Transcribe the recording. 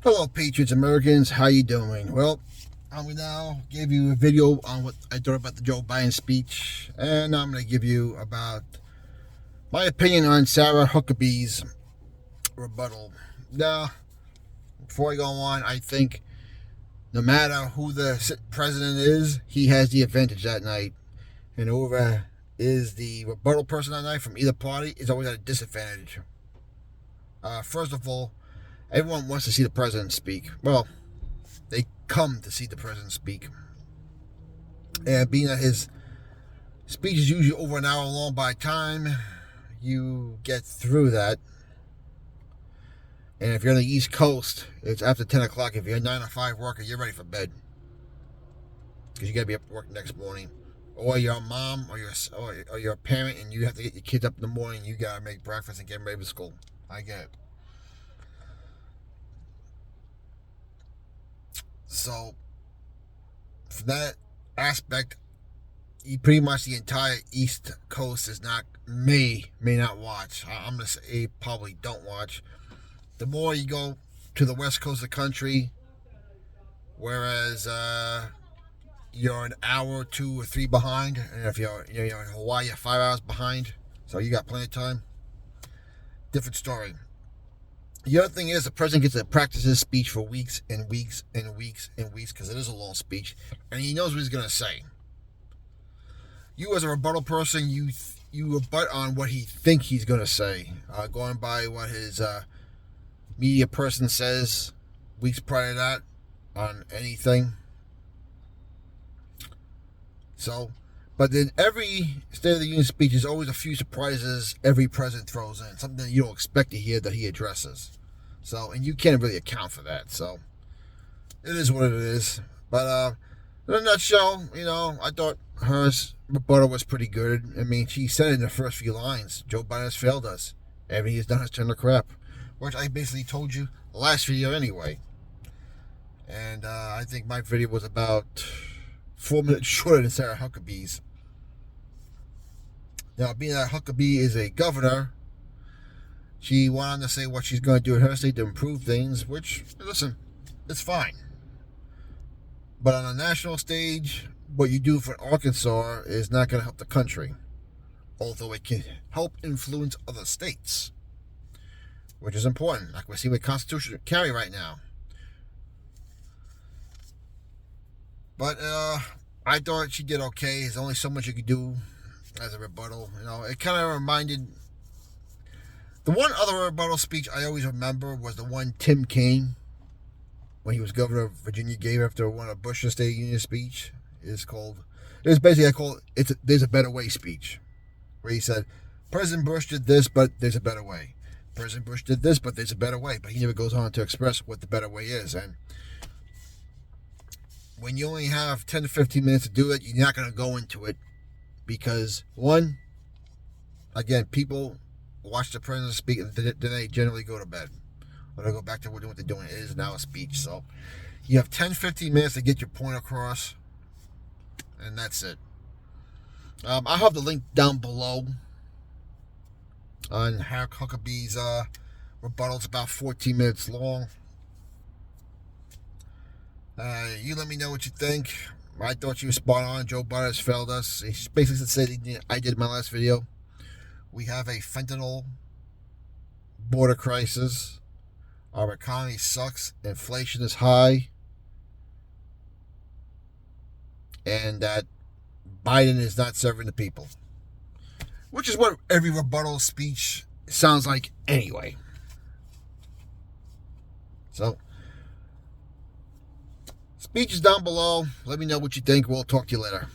Hello, Patriots Americans. How you doing? Well, I will now give you a video on what I thought about the Joe Biden speech, and I'm going to give you about my opinion on Sara Huckabee's rebuttal. Now, before I go on, I think no matter who the president is, he has the advantage that night, and whoever is the rebuttal person that night from either party is always at a disadvantage. First of all, everyone wants to see the president speak. Well, they come to see the president speak. And being that his speech is usually over an hour long by the time you get through that, and if you're on the East Coast, it's after 10 o'clock. If you're a 9 to 5 worker, you're ready for bed. Because you got to be up to work next morning. Or you're a mom or you're a parent and you have to get your kids up in the morning. You got to make breakfast and get them ready for school. I get it. So, from that aspect, pretty much the entire East Coast is may not watch. I'm going to say probably don't watch. The more you go to the West Coast of the country, whereas you're an hour, 2 or 3 behind, and if you're in Hawaii, you're 5 hours behind, so you got plenty of time. Different story. The other thing is the president gets to practice his speech for weeks and weeks and weeks and weeks because it is a long speech, and he knows what he's going to say. You as a rebuttal person, you rebut on what he thinks he's going to say, going by what his media person says weeks prior to that on anything. So, but then every State of the Union speech is always a few surprises every president throws in, something that you don't expect to hear that he addresses. So, and you can't really account for that. So, it is what it is. But in a nutshell, I thought her rebuttal was pretty good. I mean, she said in the first few lines, Joe Biden has failed us. Everything he's done has turned to crap. Which I basically told you the last video anyway. And I think my video was about 4 minutes shorter than Sara Huckabee's. Now, being that Huckabee is a governor, she went on to say what she's going to do in her state to improve things, which, listen, it's fine. But on a national stage, what you do for Arkansas is not going to help the country, although it can help influence other states, which is important, like we see with Constitution carry right now. But I thought she did okay. There's only so much you could do as a rebuttal. It kind of reminded... The one other rebuttal speech I always remember was the one Tim Kaine, when he was governor of Virginia, gave after one of Bush's State of the Union speech. There's a better way speech, where he said, President Bush did this, but there's a better way. President Bush did this, but there's a better way. But he never goes on to express what the better way is. And when you only have 10 to 15 minutes to do it, you're not going to go into it because, one, again, people watch the president speak and then they generally go to bed. Or they go back to what they're doing. It is now a speech. So you have 10, 15 minutes to get your point across, and that's it. I'll have the link down below on Huckabee's rebuttal. It's about 14 minutes long. You let me know what you think. I thought you were spot on. Joe Biden has failed us. He basically said I did in my last video. We have a fentanyl border crisis. Our economy sucks. Inflation is high. And that Biden is not serving the people. Which is what every rebuttal speech sounds like anyway. So, speech is down below. Let me know what you think. We'll talk to you later.